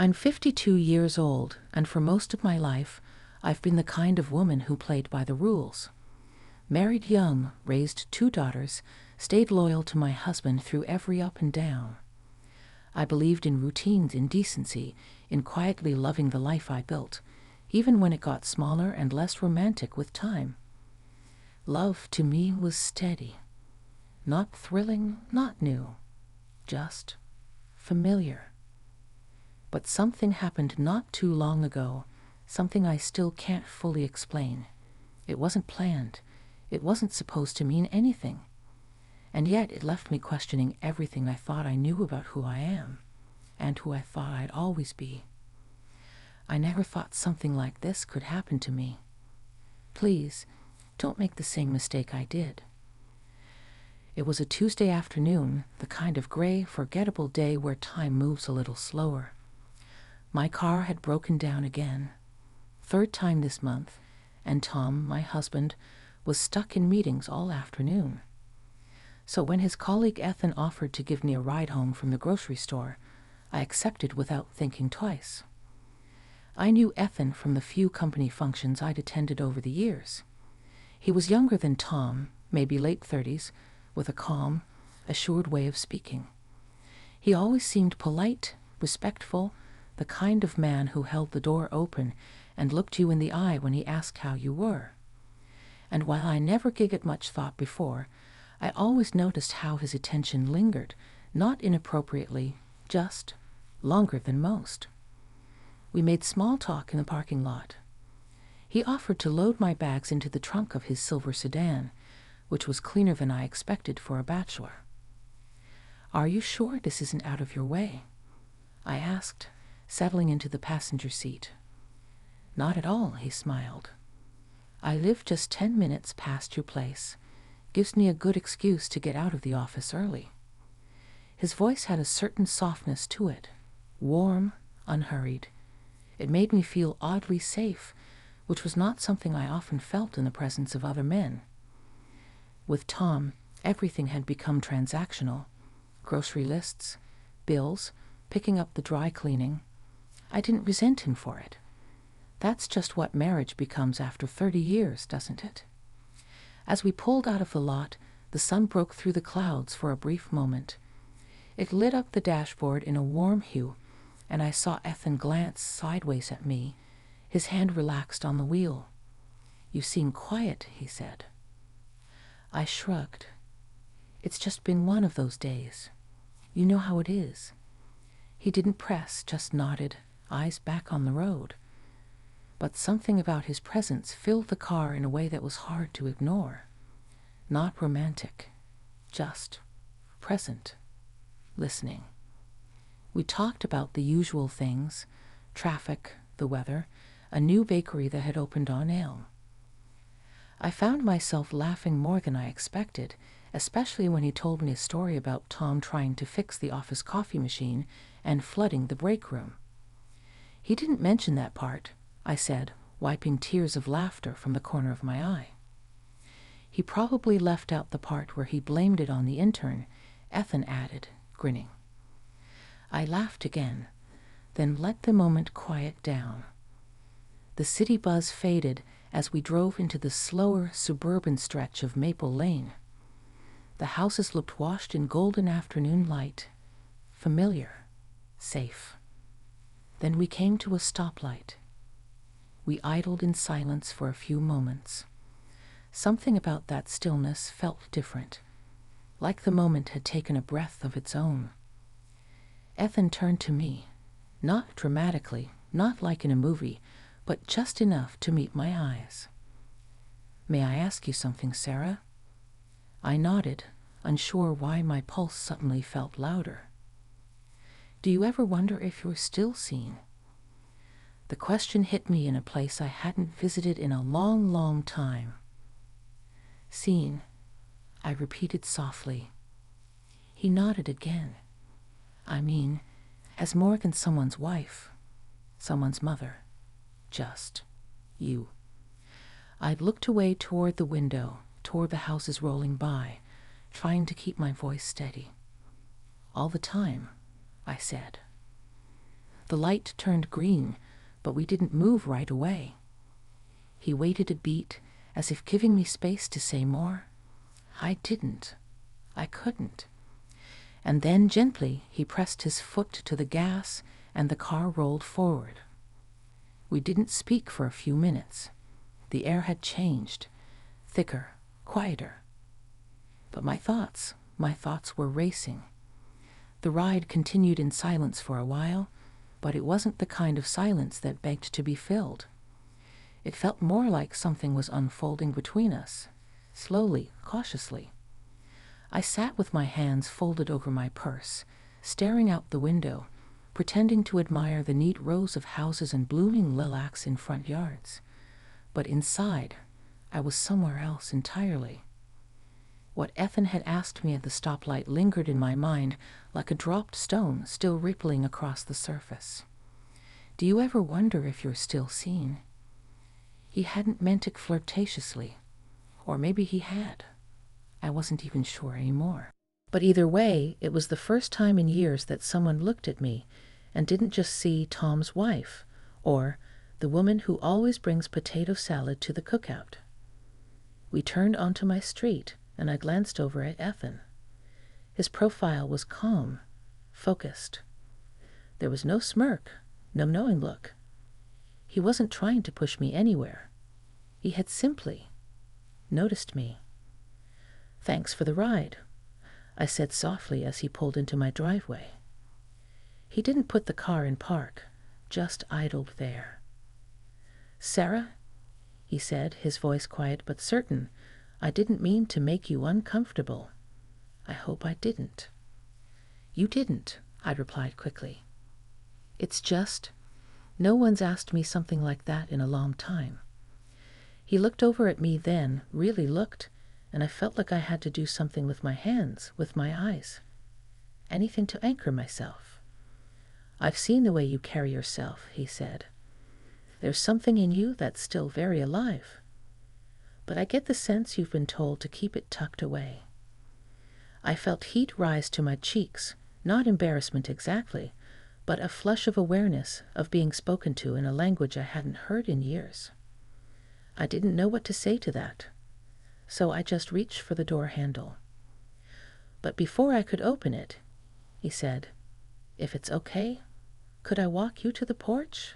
I'm 52 years old, and for most of my life, I've been the kind of woman who played by the rules. Married young, raised 2 daughters, stayed loyal to my husband through every up and down. I believed in routines, in decency, in quietly loving the life I built, even when it got smaller and less romantic with time. Love to me was steady. Not thrilling, not new, just familiar. But something happened not too long ago, something I still can't fully explain. It wasn't planned. It wasn't supposed to mean anything. And yet it left me questioning everything I thought I knew about who I am, and who I thought I'd always be. I never thought something like this could happen to me. Please, don't make the same mistake I did. It was a Tuesday afternoon, the kind of gray, forgettable day where time moves a little slower. My car had broken down again, 3rd time this month, and Tom, my husband, was stuck in meetings all afternoon. So when his colleague Ethan offered to give me a ride home from the grocery store, I accepted without thinking twice. I knew Ethan from the few company functions I'd attended over the years. He was younger than Tom, maybe late 30s, with a calm, assured way of speaking. He always seemed polite, respectful, the kind of man who held the door open and looked you in the eye when he asked how you were. And while I never gave it much thought before, I always noticed how his attention lingered, not inappropriately, just longer than most. We made small talk in the parking lot. He offered to load my bags into the trunk of his silver sedan, which was cleaner than I expected for a bachelor. "Are you sure this isn't out of your way?" I asked, settling into the passenger seat. "Not at all," he smiled. "I live just 10 minutes past your place. Gives me a good excuse to get out of the office early." His voice had a certain softness to it, warm, unhurried. It made me feel oddly safe, which was not something I often felt in the presence of other men. With Tom, everything had become transactional. Grocery lists, bills, picking up the dry cleaning. I didn't resent him for it. That's just what marriage becomes after 30 years, doesn't it? As we pulled out of the lot, the sun broke through the clouds for a brief moment. It lit up the dashboard in a warm hue, and I saw Ethan glance sideways at me, his hand relaxed on the wheel. "You seem quiet," he said. I shrugged. "It's just been one of those days. You know how it is." He didn't press, just nodded, eyes back on the road. But something about his presence filled the car in a way that was hard to ignore. Not romantic, just present, listening. We talked about the usual things, traffic, the weather, a new bakery that had opened on Elm. I found myself laughing more than I expected, especially when he told me a story about Tom trying to fix the office coffee machine and flooding the break room. "He didn't mention that part," I said, wiping tears of laughter from the corner of my eye. "He probably left out the part where he blamed it on the intern," Ethan added, grinning. I laughed again, then let the moment quiet down. The city buzz faded as we drove into the slower suburban stretch of Maple Lane. The houses looked washed in golden afternoon light, familiar, safe. Then we came to a stoplight. We idled in silence for a few moments. Something about that stillness felt different, like the moment had taken a breath of its own. Ethan turned to me, not dramatically, not like in a movie, but just enough to meet my eyes. "May I ask you something, Sarah?" I nodded, unsure why my pulse suddenly felt louder. "Do you ever wonder if you're still seen?" The question hit me in a place I hadn't visited in a long, long time. "Seen," I repeated softly. He nodded again. "I mean, as more than someone's wife, someone's mother, just you." I looked away toward the window, toward the houses rolling by, trying to keep my voice steady. "All the time," I said. The light turned green, but we didn't move right away. He waited a beat, as if giving me space to say more. I didn't. I couldn't. And then gently he pressed his foot to the gas, and the car rolled forward. We didn't speak for a few minutes. The air had changed, thicker, quieter. But my thoughts were racing. The ride continued in silence for a while, but it wasn't the kind of silence that begged to be filled. It felt more like something was unfolding between us, slowly, cautiously. I sat with my hands folded over my purse, staring out the window, pretending to admire the neat rows of houses and blooming lilacs in front yards. But inside, I was somewhere else entirely. What Ethan had asked me at the stoplight lingered in my mind like a dropped stone still rippling across the surface. Do you ever wonder if you're still seen? He hadn't meant it flirtatiously, or maybe he had. I wasn't even sure anymore. But either way, it was the first time in years that someone looked at me and didn't just see Tom's wife, or the woman who always brings potato salad to the cookout. We turned onto my street, and I glanced over at Ethan. His profile was calm, focused. There was no smirk, no knowing look. He wasn't trying to push me anywhere. He had simply noticed me. "Thanks for the ride," I said softly as he pulled into my driveway. He didn't put the car in park, just idled there. "Sarah," he said, his voice quiet but certain, "I didn't mean to make you uncomfortable. I hope I didn't." "You didn't," I replied quickly. "It's just, no one's asked me something like that in a long time." He looked over at me then, really looked, and I felt like I had to do something with my hands, with my eyes. Anything to anchor myself. "I've seen the way you carry yourself," he said. "There's something in you that's still very alive. But I get the sense you've been told to keep it tucked away." I felt heat rise to my cheeks, not embarrassment exactly, but a flush of awareness of being spoken to in a language I hadn't heard in years. I didn't know what to say to that, so I just reached for the door handle. But before I could open it, he said, "If it's okay, could I walk you to the porch?"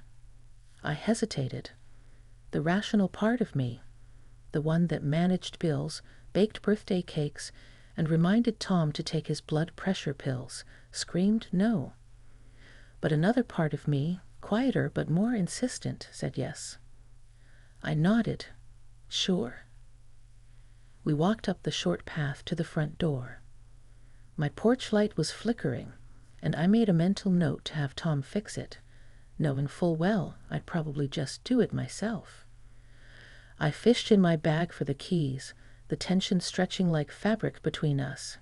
I hesitated. The rational part of me, the one that managed bills, baked birthday cakes, and reminded Tom to take his blood pressure pills, screamed no. But another part of me, quieter but more insistent, said yes. I nodded. Sure. We walked up the short path to the front door. My porch light was flickering, and I made a mental note to have Tom fix it, knowing full well I'd probably just do it myself. I fished in my bag for the keys, the tension stretching like fabric between us.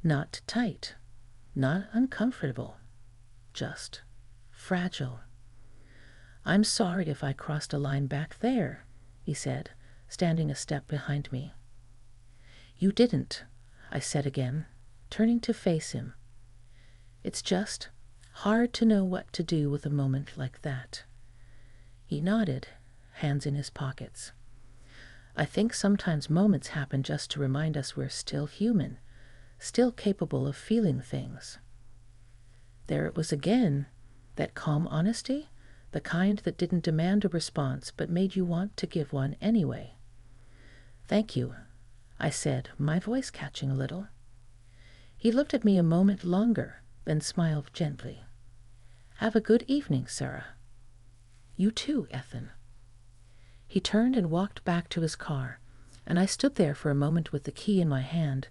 Not tight, not uncomfortable, just fragile. "I'm sorry if I crossed a line back there," he said, standing a step behind me. "You didn't," I said again, turning to face him. "It's just hard to know what to do with a moment like that." He nodded, hands in his pockets. "I think sometimes moments happen just to remind us we're still human, still capable of feeling things." There it was again, that calm honesty, the kind that didn't demand a response but made you want to give one anyway. "Thank you," I said, my voice catching a little. He looked at me a moment longer, then smiled gently. "Have a good evening, Sarah." "You too, Ethan." He turned and walked back to his car, and I stood there for a moment with the key in my hand,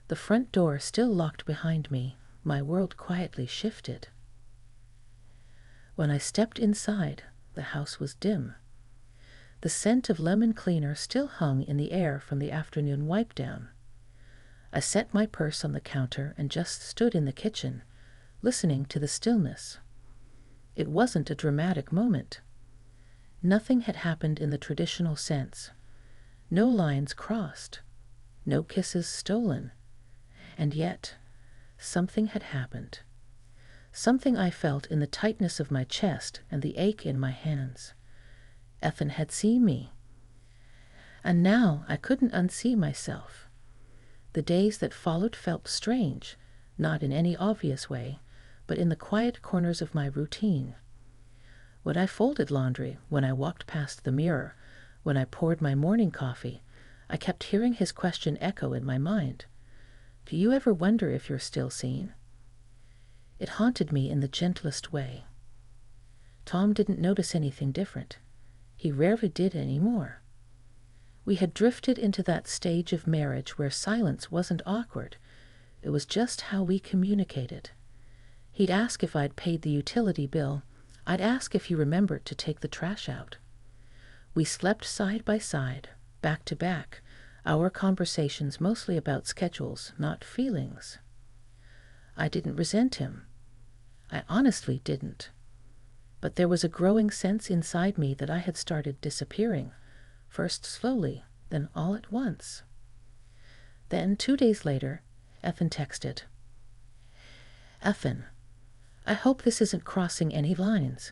the front door still locked behind me, my world quietly shifted. When I stepped inside, the house was dim. The scent of lemon cleaner still hung in the air from the afternoon wipe-down. I set my purse on the counter and just stood in the kitchen, listening to the stillness. It wasn't a dramatic moment. Nothing had happened in the traditional sense. No lines crossed, no kisses stolen. And yet, something had happened. something I felt in the tightness of my chest and the ache in my hands. Ethan had seen me, and now I couldn't unsee myself. The days that followed felt strange, not in any obvious way, but in the quiet corners of my routine. When I folded laundry, when I walked past the mirror, when I poured my morning coffee, I kept hearing his question echo in my mind. Do you ever wonder if you're still seen? It haunted me in the gentlest way. Tom didn't notice anything different. He rarely did anymore. We had drifted into that stage of marriage where silence wasn't awkward. It was just how we communicated. He'd ask if I'd paid the utility bill. I'd ask if he remembered to take the trash out. We slept side by side, back to back, our conversations mostly about schedules, not feelings. I didn't resent him. I honestly didn't. But there was a growing sense inside me that I had started disappearing, first slowly, then all at once. Then, 2 days later, Ethan texted. Ethan, I hope this isn't crossing any lines,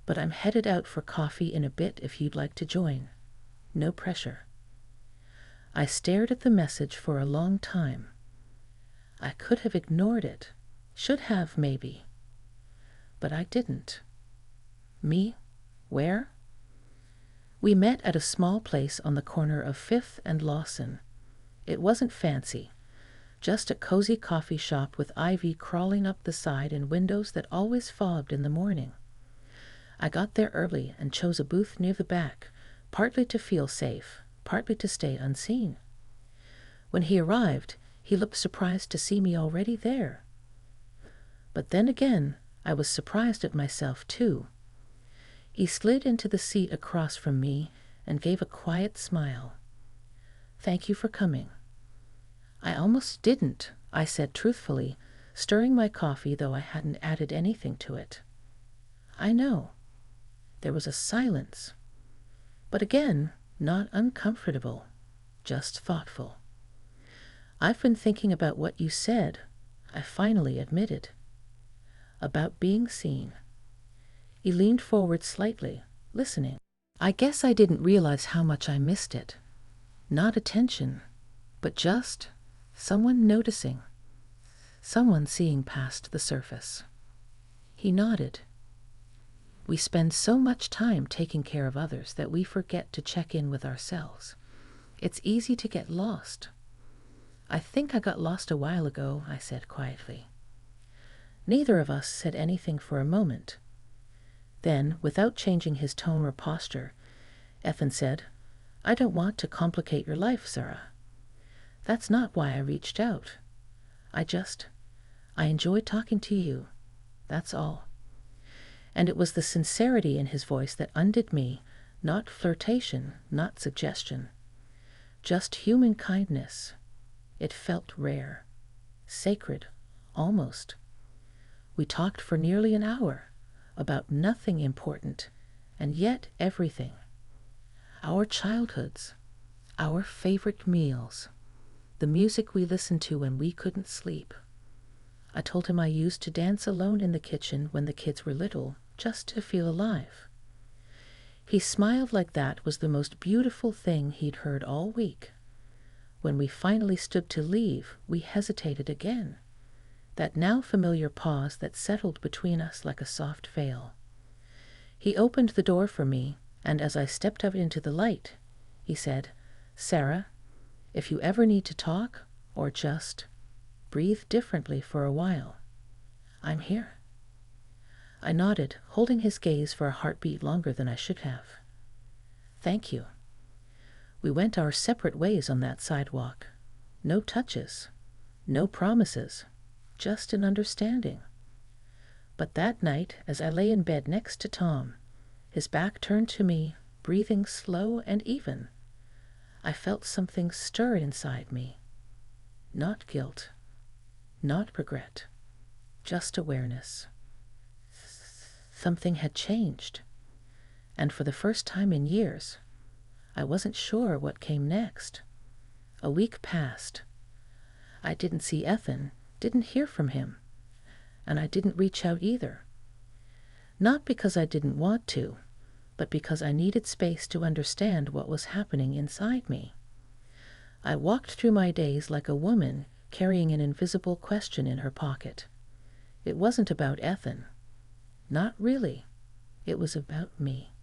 but I'm headed out for coffee in a bit if you'd like to join. No pressure. I stared at the message for a long time. I could have ignored it. Should have, maybe. But I didn't. Me? Where? We met at a small place on the corner of 5th and Lawson. It wasn't fancy. Just a cozy coffee shop with ivy crawling up the side and windows that always fogged in the morning. I got there early and chose a booth near the back, partly to feel safe, partly to stay unseen. When he arrived, he looked surprised to see me already there. But then again, I was surprised at myself too. He slid into the seat across from me and gave a quiet smile. Thank you for coming. I almost didn't, I said truthfully, stirring my coffee though I hadn't added anything to it. I know. There was a silence. But again, not uncomfortable, just thoughtful. I've been thinking about what you said, I finally admitted. About being seen. He leaned forward slightly, listening. I guess I didn't realize how much I missed it. Not attention, but just someone noticing. Someone seeing past the surface. He nodded. We spend so much time taking care of others that we forget to check in with ourselves. It's easy to get lost. I think I got lost a while ago, I said quietly. Neither of us said anything for a moment. Then, without changing his tone or posture, Ethan said, I don't want to complicate your life, Sarah. That's not why I reached out. I enjoyed talking to you. That's all. And it was the sincerity in his voice that undid me, not flirtation, not suggestion. Just human kindness. It felt rare. Sacred, almost. We talked for nearly an hour, about nothing important, and yet everything. Our childhoods, our favorite meals, the music we listened to when we couldn't sleep. I told him I used to dance alone in the kitchen when the kids were little, just to feel alive. He smiled like that was the most beautiful thing he'd heard all week. When we finally stood to leave, we hesitated again. That now familiar pause that settled between us like a soft veil. He opened the door for me, and as I stepped out into the light, he said, Sarah, if you ever need to talk, or just breathe differently for a while, I'm here. I nodded, holding his gaze for a heartbeat longer than I should have. Thank you. We went our separate ways on that sidewalk. No touches, no promises, just an understanding. But that night, as I lay in bed next to Tom, his back turned to me, breathing slow and even, I felt something stir inside me. Not guilt, not regret, just awareness. Something had changed, and for the first time in years, I wasn't sure what came next. A week passed. I didn't see Ethan, didn't hear from him. and I didn't reach out either. Not because I didn't want to, but because I needed space to understand what was happening inside me. I walked through my days like a woman carrying an invisible question in her pocket. It wasn't about Ethan. Not really. It was about me.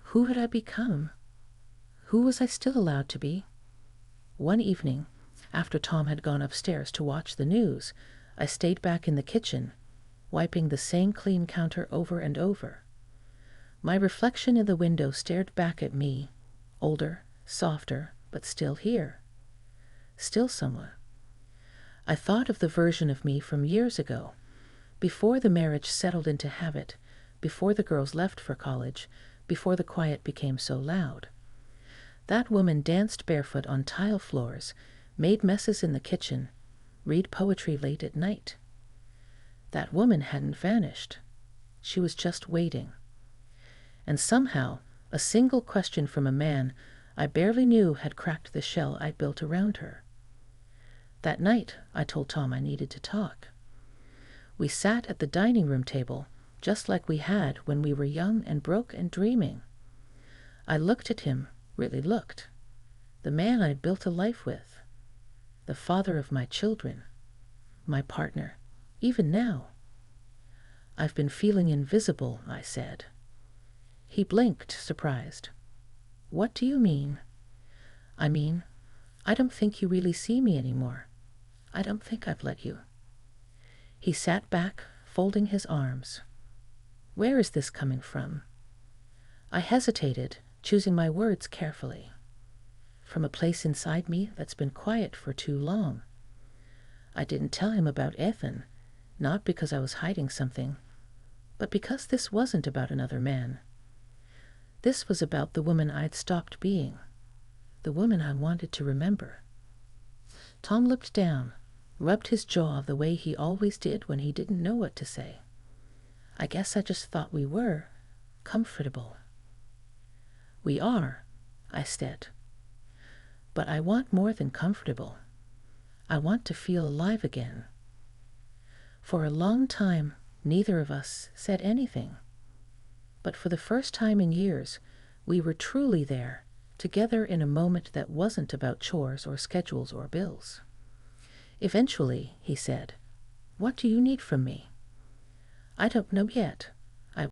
Who had I become? Who was I still allowed to be? One evening, after Tom had gone upstairs to watch the news, I stayed back in the kitchen, wiping the same clean counter over and over. My reflection in the window stared back at me, older, softer, but still here. Still someone. I thought of the version of me from years ago, before the marriage settled into habit, before the girls left for college, before the quiet became so loud. That woman danced barefoot on tile floors, made messes in the kitchen, read poetry late at night. That woman hadn't vanished. She was just waiting. And somehow, a single question from a man I barely knew had cracked the shell I'd built around her. That night, I told Tom I needed to talk. We sat at the dining room table, just like we had when we were young and broke and dreaming. I looked at him, really looked. The man I'd built a life with. The father of my children. My partner, even now. I've been feeling invisible, I said. He blinked, surprised. What do you mean? I mean, I don't think you really see me anymore. I don't think I've let you. He sat back, folding his arms. Where is this coming from? I hesitated, choosing my words carefully. From a place inside me that's been quiet for too long. I didn't tell him about Ethan, not because I was hiding something, but because this wasn't about another man. This was about the woman I'd stopped being, the woman I wanted to remember. Tom looked down, rubbed his jaw the way he always did when he didn't know what to say. I guess I just thought we were comfortable. We are, I said. But I want more than comfortable. I want to feel alive again. For a long time, neither of us said anything. But for the first time in years, we were truly there, together in a moment that wasn't about chores or schedules or bills. Eventually, he said, "What do you need from me?" "I don't know yet.